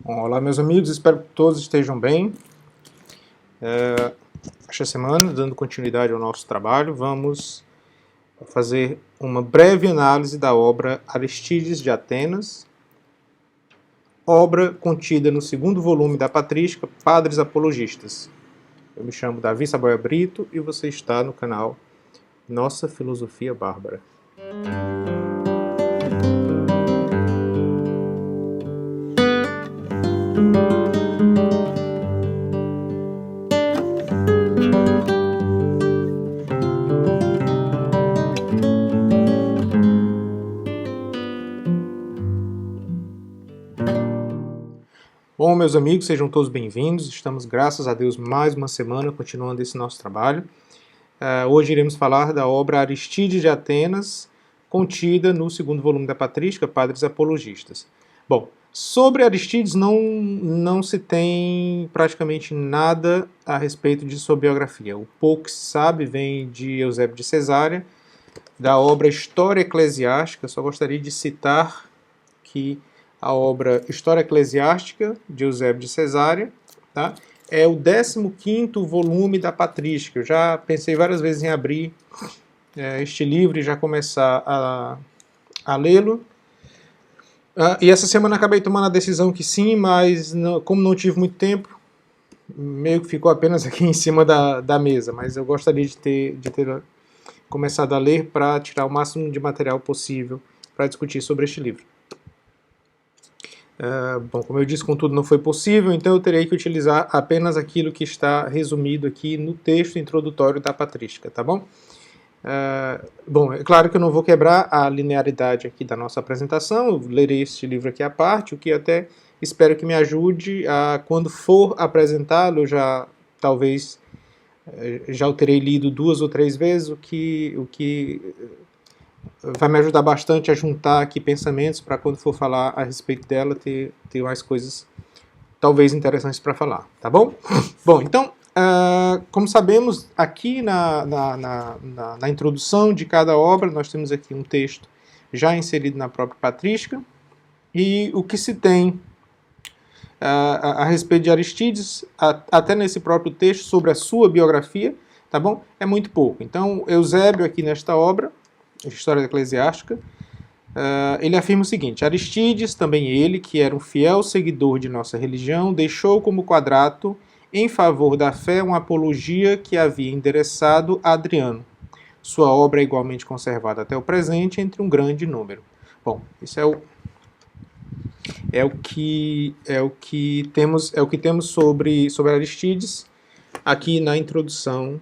Bom, olá meus amigos, espero que todos estejam bem. Esta semana, dando continuidade ao nosso trabalho, vamos fazer uma breve análise da obra Aristides de Atenas, obra contida no segundo volume da patrística Padres Apologistas. Eu me chamo Davi Saboia Brito e você está no canal Nossa Filosofia Bárbara. Bom, meus amigos, sejam todos bem-vindos. Estamos, graças a Deus, mais uma semana continuando esse nosso trabalho. Hoje iremos falar da obra Aristides de Atenas, contida no segundo volume da patrística Padres Apologistas. Bom, sobre Aristides não se tem praticamente nada a respeito de sua biografia. O pouco que se sabe vem de Eusébio de Cesárea, da obra História Eclesiástica. Só gostaria de citar que a obra História Eclesiástica, de Eusébio de Cesárea, tá? É o 15º volume da patrística. Eu já pensei várias vezes em abrir este livro e já começar a lê-lo. E essa semana acabei tomando a decisão que sim, mas como não tive muito tempo, meio que ficou apenas aqui em cima da mesa. Mas eu gostaria de ter começado a ler para tirar o máximo de material possível para discutir sobre este livro. Bom, como eu disse, contudo não foi possível, então eu terei que utilizar apenas aquilo que está resumido aqui no texto introdutório da patrística, tá bom? Bom, é claro que eu não vou quebrar a linearidade aqui da nossa apresentação, eu lerei este livro aqui à parte, o que até espero que me ajude a, quando for apresentá-lo, eu já talvez já o terei lido 2 ou 3 vezes, o que vai me ajudar bastante a juntar aqui pensamentos para quando for falar a respeito dela ter mais coisas talvez interessantes para falar, tá bom? Bom, então, como sabemos, aqui na introdução de cada obra nós temos aqui um texto já inserido na própria patrística e o que se tem a respeito de Aristides, até nesse próprio texto, sobre a sua biografia, tá bom? É muito pouco. Então, Eusébio aqui nesta obra, História Eclesiástica, ele afirma o seguinte: Aristides, também ele, que era um fiel seguidor de nossa religião, deixou como quadrato, em favor da fé, uma apologia que havia endereçado a Adriano. Sua obra é igualmente conservada até o presente entre um grande número. Bom, isso é o que temos sobre Aristides aqui na introdução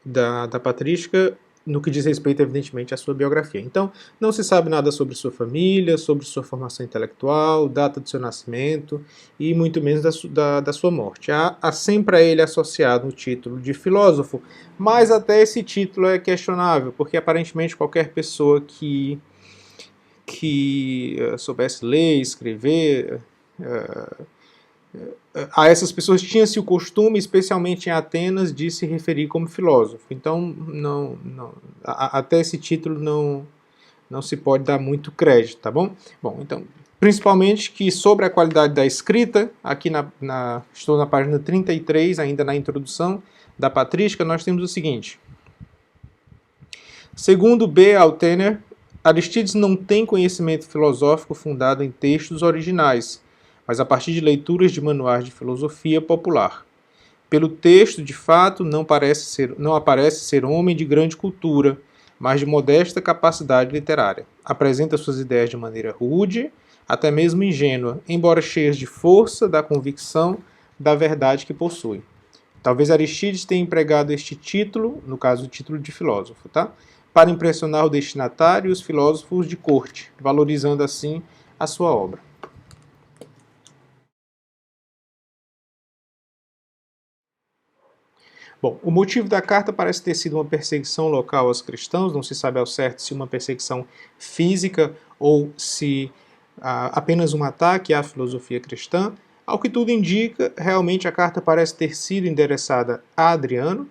da patrística, no que diz respeito, evidentemente, à sua biografia. Então, não se sabe nada sobre sua família, sobre sua formação intelectual, data do seu nascimento e muito menos da sua morte. Há sempre a ele associado o título de filósofo, mas até esse título é questionável, porque aparentemente qualquer pessoa que soubesse ler, escrever, a essas pessoas tinha-se o costume, especialmente em Atenas, de se referir como filósofo. Então, até esse título não se pode dar muito crédito, tá bom? Bom, então, principalmente que sobre a qualidade da escrita, aqui estou na página 33, ainda na introdução da patrística, nós temos o seguinte: segundo B. Altener, Aristides não tem conhecimento filosófico fundado em textos originais, mas a partir de leituras de manuais de filosofia popular. Pelo texto, de fato, não aparece ser homem de grande cultura, mas de modesta capacidade literária. Apresenta suas ideias de maneira rude, até mesmo ingênua, embora cheias de força, da convicção, da verdade que possui. Talvez Aristides tenha empregado este título, no caso o título de filósofo, tá? Para impressionar o destinatário e os filósofos de corte, valorizando assim a sua obra. Bom, o motivo da carta parece ter sido uma perseguição local aos cristãos, não se sabe ao certo se uma perseguição física ou se apenas um ataque à filosofia cristã. Ao que tudo indica, realmente a carta parece ter sido endereçada a Adriano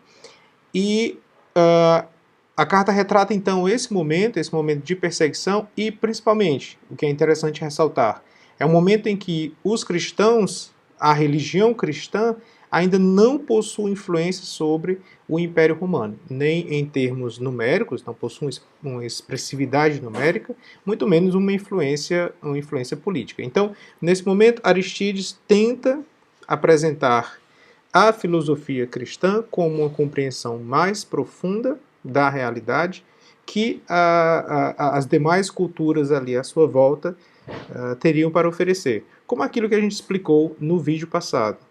e a carta retrata então esse momento de perseguição e, principalmente, o que é interessante ressaltar, É um momento em que os cristãos, a religião cristã, ainda não possui influência sobre o Império Romano, nem em termos numéricos, não possui uma expressividade numérica, muito menos uma influência política. Então, nesse momento, Aristídeis tenta apresentar a filosofia cristã como uma compreensão mais profunda da realidade que as demais culturas ali à sua volta teriam para oferecer, como aquilo que a gente explicou no vídeo passado.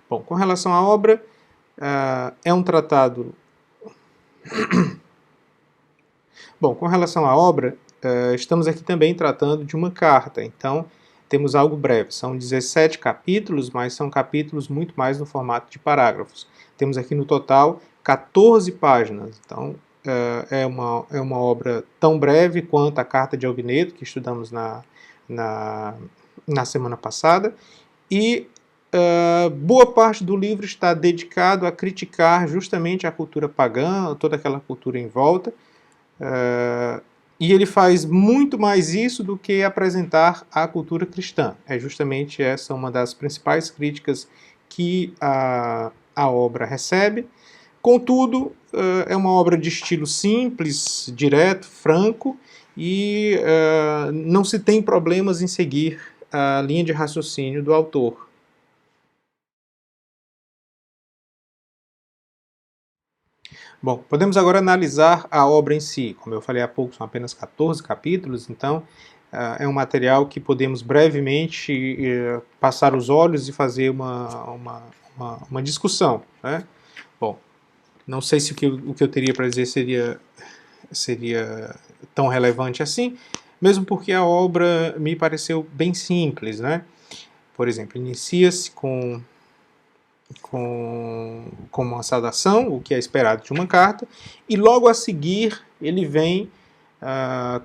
Bom, com relação à obra, é um tratado... Bom, com relação à obra, estamos aqui também tratando de uma carta, então temos algo breve. São 17 capítulos, mas são capítulos muito mais no formato de parágrafos. Temos aqui no total 14 páginas, então é uma obra tão breve quanto a Carta de Alvineto, que estudamos na semana passada, e boa parte do livro está dedicado a criticar justamente a cultura pagã, toda aquela cultura em volta, e ele faz muito mais isso do que apresentar a cultura cristã. É justamente essa uma das principais críticas que a obra recebe. Contudo, é uma obra de estilo simples, direto, franco, e não se tem problemas em seguir a linha de raciocínio do autor. Bom, podemos agora analisar a obra em si. Como eu falei há pouco, são apenas 14 capítulos, então é um material que podemos brevemente passar os olhos e fazer uma discussão, né? Bom, não sei se o que eu teria para dizer seria tão relevante assim, mesmo porque a obra me pareceu bem simples, né? Por exemplo, inicia-se com uma saudação, o que é esperado de uma carta, e logo a seguir ele vem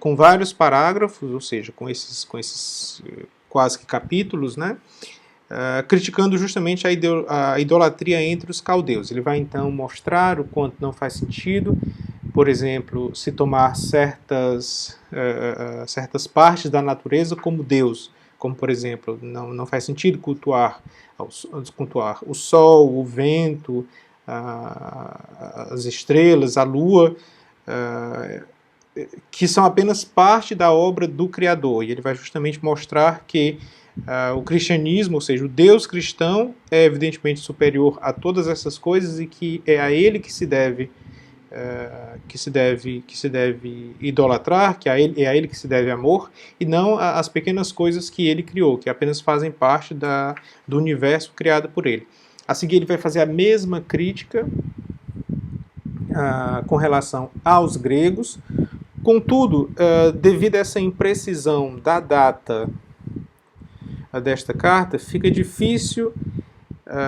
com vários parágrafos, ou seja, com esses quase que capítulos, né, criticando justamente a idolatria entre os caldeus. Ele vai então mostrar o quanto não faz sentido, por exemplo, se tomar certas partes da natureza como Deus, como por exemplo, não faz sentido cultuar o sol, o vento, as estrelas, a lua, que são apenas parte da obra do Criador. E ele vai justamente mostrar que o cristianismo, ou seja, o Deus cristão, é evidentemente superior a todas essas coisas e que é a ele que se deve idolatrar, que é a ele que se deve amor, e não às pequenas coisas que ele criou, que apenas fazem parte do universo criado por ele. A seguir ele vai fazer a mesma crítica com relação aos gregos. Contudo, devido a essa imprecisão da data desta carta, fica difícil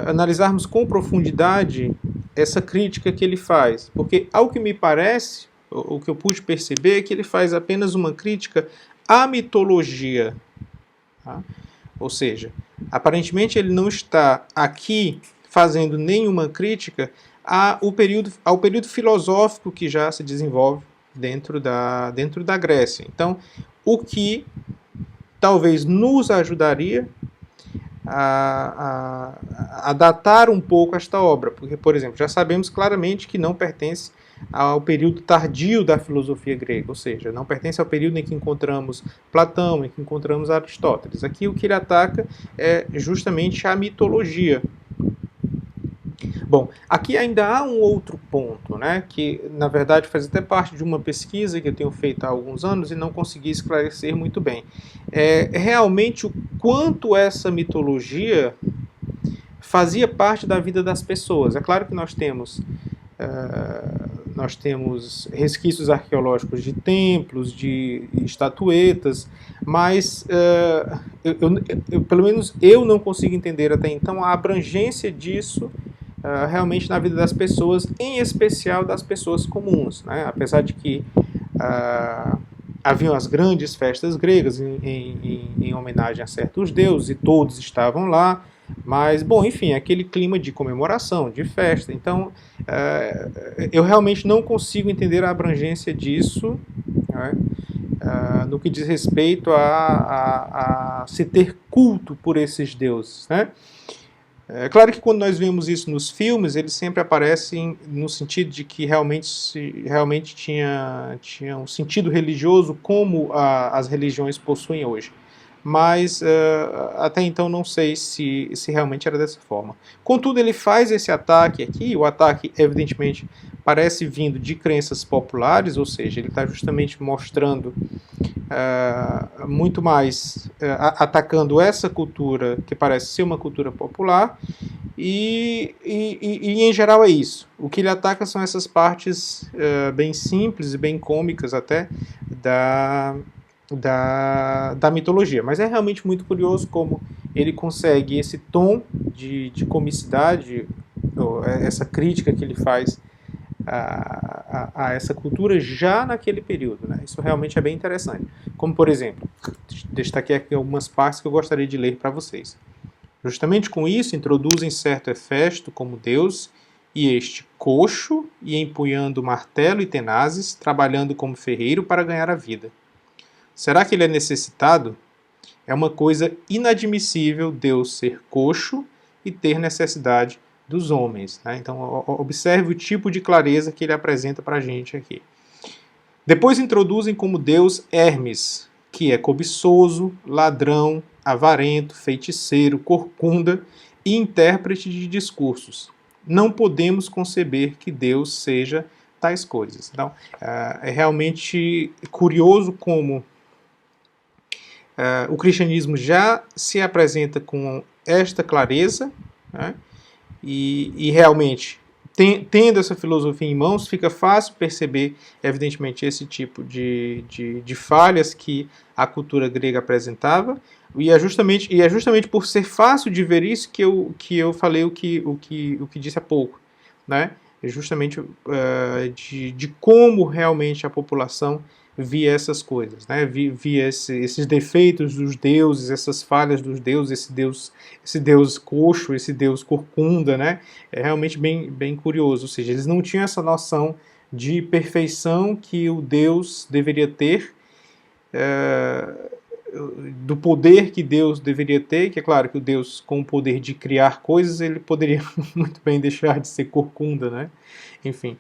analisarmos com profundidade essa crítica que ele faz, porque ao que me parece, o que eu pude perceber é que ele faz apenas uma crítica à mitologia, tá? Ou seja, aparentemente ele não está aqui fazendo nenhuma crítica ao período filosófico que já se desenvolve dentro da Grécia. Então, o que talvez nos ajudaria a datar um pouco esta obra, porque, por exemplo, já sabemos claramente que não pertence ao período tardio da filosofia grega, ou seja, não pertence ao período em que encontramos Platão, em que encontramos Aristóteles. Aqui o que ele ataca é justamente a mitologia. Bom, aqui ainda há um outro ponto, né, que na verdade faz até parte de uma pesquisa que eu tenho feito há alguns anos e não consegui esclarecer muito bem. Realmente o quanto essa mitologia fazia parte da vida das pessoas. É claro que nós temos resquícios arqueológicos de templos, de estatuetas, mas pelo menos eu não consigo entender até então a abrangência disso realmente na vida das pessoas, em especial das pessoas comuns, né? Apesar de que haviam as grandes festas gregas em homenagem a certos deuses e todos estavam lá, Mas, bom, enfim, aquele clima de comemoração, de festa. Então, eu realmente não consigo entender a abrangência disso, né, no que diz respeito a se ter culto por esses deuses, né? É claro que quando nós vemos isso nos filmes, eles sempre aparecem no sentido de que realmente tinha um sentido religioso como as religiões possuem hoje. Mas até então não sei se realmente era dessa forma. Contudo, ele faz esse ataque aqui, o ataque evidentemente parece vindo de crenças populares, ou seja, ele está justamente mostrando muito mais atacando essa cultura que parece ser uma cultura popular e em geral é isso. O que ele ataca são essas partes bem simples e bem cômicas até da mitologia. Mas é realmente muito curioso como ele consegue esse tom de comicidade, essa crítica que ele faz a essa cultura já naquele período, né? Isso realmente é bem interessante. Como, por exemplo, destaquei aqui algumas partes que eu gostaria de ler para vocês. Justamente com isso, introduzem certo Hefesto como Deus, e este coxo, e empunhando martelo e tenazes, trabalhando como ferreiro para ganhar a vida. Será que ele é necessitado? É uma coisa inadmissível Deus ser coxo e ter necessidade dos homens, né? Então, observe o tipo de clareza que ele apresenta para a gente aqui. Depois introduzem como Deus Hermes, que é cobiçoso, ladrão, avarento, feiticeiro, corcunda e intérprete de discursos. Não podemos conceber que Deus seja tais coisas. Então, é realmente curioso como o cristianismo já se apresenta com esta clareza, né? E realmente, tendo essa filosofia em mãos, fica fácil perceber, evidentemente, esse tipo de falhas que a cultura grega apresentava, e é justamente por ser fácil de ver isso que eu falei o que disse há pouco, né? É justamente de como realmente a população via essas coisas, né? Via esses defeitos dos deuses, essas falhas dos deuses, esse deus coxo, esse deus corcunda, né? É realmente bem curioso, ou seja, eles não tinham essa noção de perfeição que o Deus deveria ter, do poder que Deus deveria ter, que é claro que o Deus com o poder de criar coisas, ele poderia muito bem deixar de ser corcunda, né? Enfim.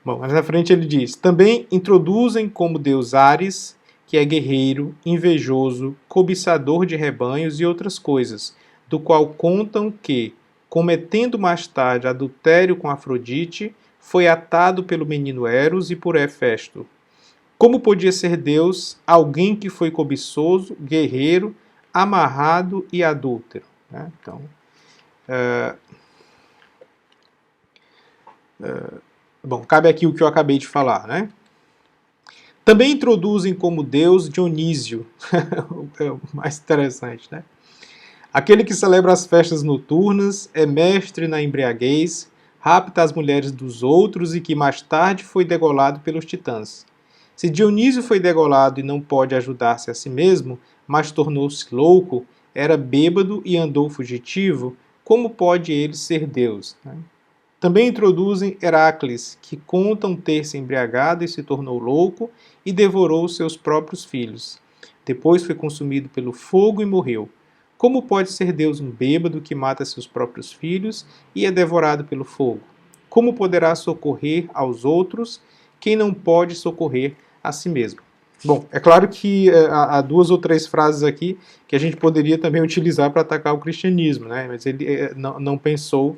Bom, mais na frente ele diz: também introduzem como deus Ares, que é guerreiro, invejoso, cobiçador de rebanhos e outras coisas, do qual contam que, cometendo mais tarde adultério com Afrodite, foi atado pelo menino Eros e por Hefesto. Como podia ser Deus alguém que foi cobiçoso, guerreiro, amarrado e adúltero? Né? Então, bom, cabe aqui o que eu acabei de falar, né? Também introduzem como Deus Dionísio, é o mais interessante, né? Aquele que celebra as festas noturnas, é mestre na embriaguez, rapta as mulheres dos outros e que mais tarde foi degolado pelos titãs. Se Dionísio foi degolado e não pode ajudar-se a si mesmo, mas tornou-se louco, era bêbado e andou fugitivo, como pode ele ser Deus? Também introduzem Heracles, que contam ter se embriagado e se tornou louco e devorou seus próprios filhos. Depois foi consumido pelo fogo e morreu. Como pode ser Deus um bêbado que mata seus próprios filhos e é devorado pelo fogo? Como poderá socorrer aos outros quem não pode socorrer a si mesmo? Bom, é claro que há duas ou três frases aqui que a gente poderia também utilizar para atacar o cristianismo, né? Mas ele não pensou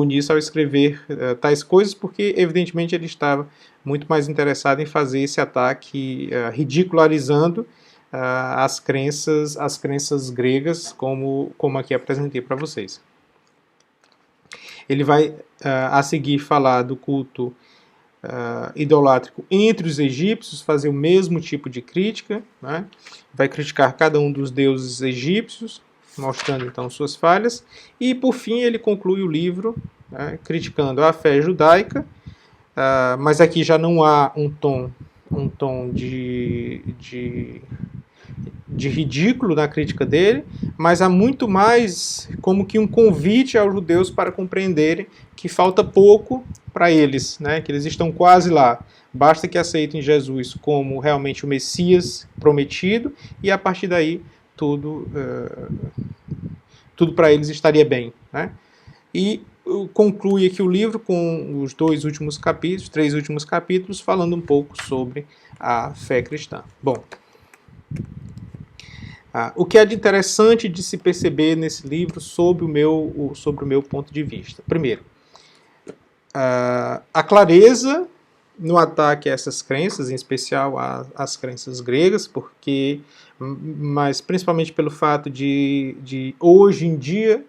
nisso ao escrever tais coisas, porque evidentemente ele estava muito mais interessado em fazer esse ataque ridicularizando as crenças gregas, como aqui apresentei para vocês. Ele vai a seguir falar do culto idolátrico entre os egípcios, fazer o mesmo tipo de crítica, né? Vai criticar cada um dos deuses egípcios, mostrando então suas falhas, e por fim ele conclui o livro, né, criticando a fé judaica, mas aqui já não há um tom de de ridículo na crítica dele, mas há muito mais como que um convite aos judeus para compreenderem que falta pouco para eles, né? Que eles estão quase lá. Basta que aceitem Jesus como realmente o Messias prometido, e a partir daí tudo para eles estaria bem, né? E conclui aqui o livro com os três últimos capítulos, falando um pouco sobre a fé cristã. Bom, o que é de interessante de se perceber nesse livro sobre o meu ponto de vista? Primeiro, a clareza no ataque a essas crenças, em especial às crenças gregas, mas principalmente pelo fato de hoje em dia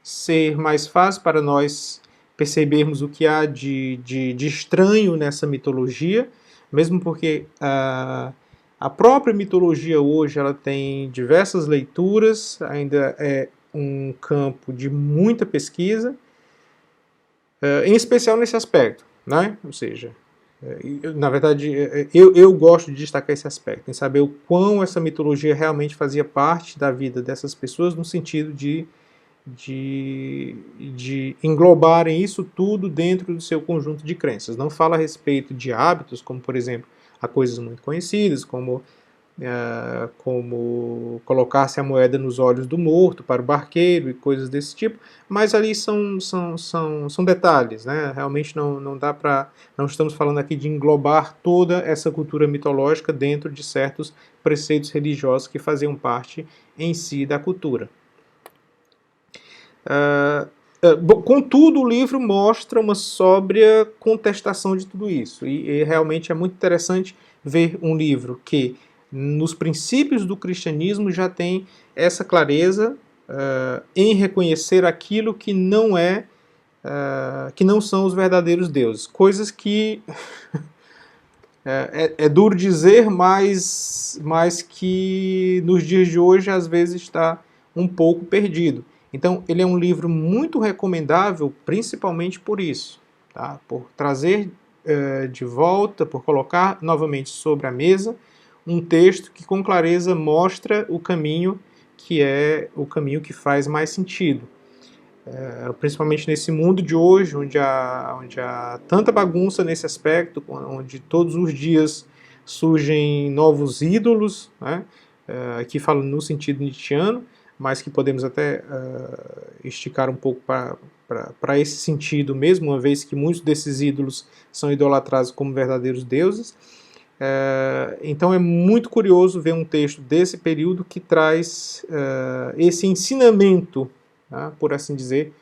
ser mais fácil para nós percebermos o que há de estranho nessa mitologia, mesmo porque a própria mitologia hoje ela tem diversas leituras, ainda é um campo de muita pesquisa, em especial nesse aspecto, né? Ou seja, na verdade, eu gosto de destacar esse aspecto, em saber o quão essa mitologia realmente fazia parte da vida dessas pessoas, no sentido de englobarem isso tudo dentro do seu conjunto de crenças. Não fala a respeito de hábitos, como, por exemplo, há coisas muito conhecidas, como colocar-se a moeda nos olhos do morto para o barqueiro e coisas desse tipo, mas ali são detalhes, né? Realmente não dá para, não estamos falando aqui de englobar toda essa cultura mitológica dentro de certos preceitos religiosos que faziam parte em si da cultura. Contudo, o livro mostra uma sóbria contestação de tudo isso, e realmente é muito interessante ver um livro que nos princípios do cristianismo já tem essa clareza em reconhecer aquilo que não que não são os verdadeiros deuses, coisas que é duro dizer, mas que nos dias de hoje às vezes está um pouco perdido. Então, ele é um livro muito recomendável, principalmente por isso, tá? Por trazer de volta, por colocar novamente sobre a mesa um texto que com clareza mostra o caminho que é o caminho que faz mais sentido. Principalmente nesse mundo de hoje, onde há tanta bagunça nesse aspecto, onde todos os dias surgem novos ídolos, né? Aqui falo no sentido nietzschiano, mas que podemos até esticar um pouco para esse sentido mesmo, uma vez que muitos desses ídolos são idolatrados como verdadeiros deuses. Então é muito curioso ver um texto desse período que traz esse ensinamento, tá, por assim dizer,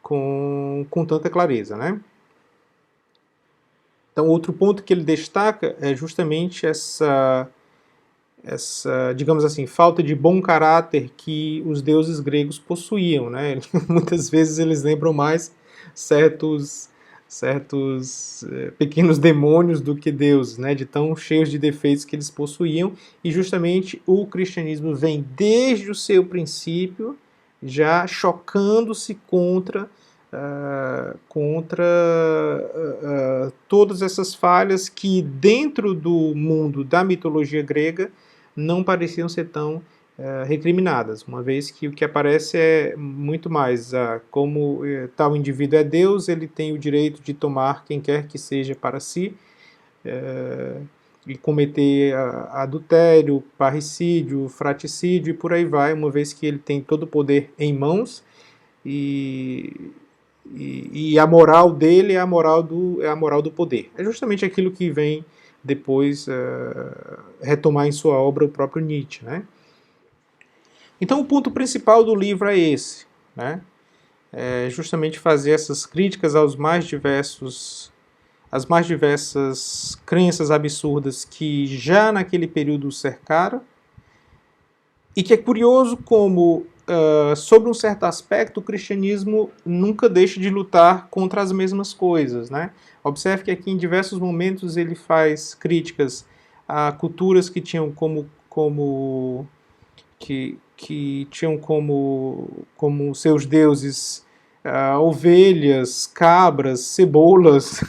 com tanta clareza, né? Então, outro ponto que ele destaca é justamente essa, digamos assim, falta de bom caráter que os deuses gregos possuíam, né? Muitas vezes eles lembram mais certos pequenos demônios do que deuses, né? De tão cheios de defeitos que eles possuíam, e justamente o cristianismo vem desde o seu princípio já chocando-se contra todas essas falhas que dentro do mundo da mitologia grega não pareciam ser tão recriminadas, uma vez que o que aparece é muito mais como tal indivíduo é Deus, ele tem o direito de tomar quem quer que seja para si, e cometer adultério, parricídio, fraticídio e por aí vai, uma vez que ele tem todo o poder em mãos, e a moral dele é a moral do poder. É justamente aquilo que vem depois retomar em sua obra o próprio Nietzsche, né? Então o ponto principal do livro é esse, né? É justamente fazer essas críticas às mais diversas crenças absurdas que já naquele período o cercaram, e que é curioso como, sobre um certo aspecto, o cristianismo nunca deixa de lutar contra as mesmas coisas, né? Observe que aqui em diversos momentos ele faz críticas a culturas que tinham como seus deuses ovelhas, cabras, cebolas,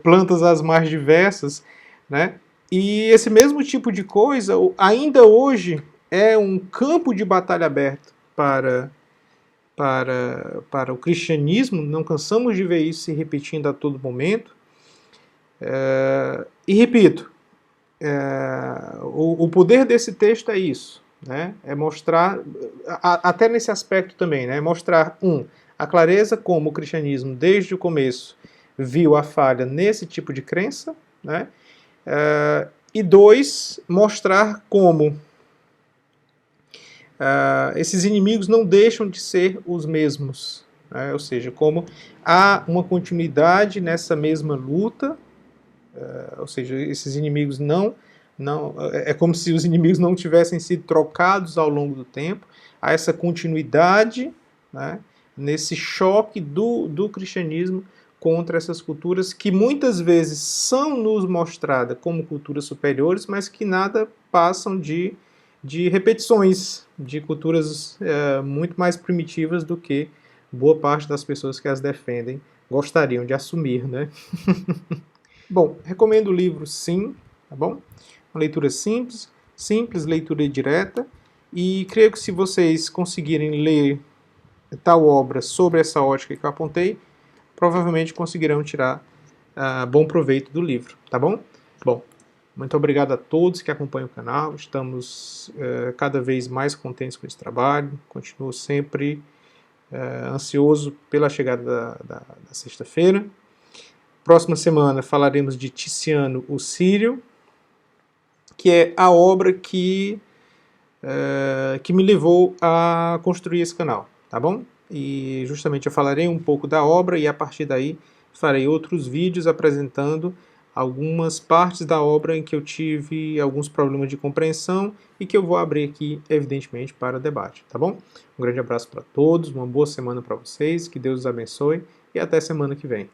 plantas as mais diversas, né? E esse mesmo tipo de coisa, ainda hoje, é um campo de batalha aberto para o cristianismo. Não cansamos de ver isso se repetindo a todo momento. E repito, o poder desse texto é isso, né? É mostrar, até nesse aspecto também, né? Mostrar, a clareza como o cristianismo, desde o começo, viu a falha nesse tipo de crença, né? E 2, mostrar como esses inimigos não deixam de ser os mesmos, né? Ou seja, como há uma continuidade nessa mesma luta, ou seja, esses inimigos não, é como se os inimigos não tivessem sido trocados ao longo do tempo, há essa continuidade, né, nesse choque do cristianismo contra essas culturas que muitas vezes são nos mostradas como culturas superiores, mas que nada passam de repetições de culturas muito mais primitivas do que boa parte das pessoas que as defendem gostariam de assumir, né? Bom, recomendo o livro sim, tá bom? Uma leitura simples, leitura direta, e creio que se vocês conseguirem ler tal obra sobre essa ótica que eu apontei, provavelmente conseguirão tirar bom proveito do livro, tá bom? Bom, muito obrigado a todos que acompanham o canal, estamos cada vez mais contentes com esse trabalho, continuo sempre ansioso pela chegada da sexta-feira. Próxima semana falaremos de Tiziano, o Sírio, que é a obra que me levou a construir esse canal, tá bom? E justamente eu falarei um pouco da obra e a partir daí farei outros vídeos apresentando algumas partes da obra em que eu tive alguns problemas de compreensão e que eu vou abrir aqui, evidentemente, para debate, tá bom? Um grande abraço para todos, uma boa semana para vocês, que Deus os abençoe e até semana que vem.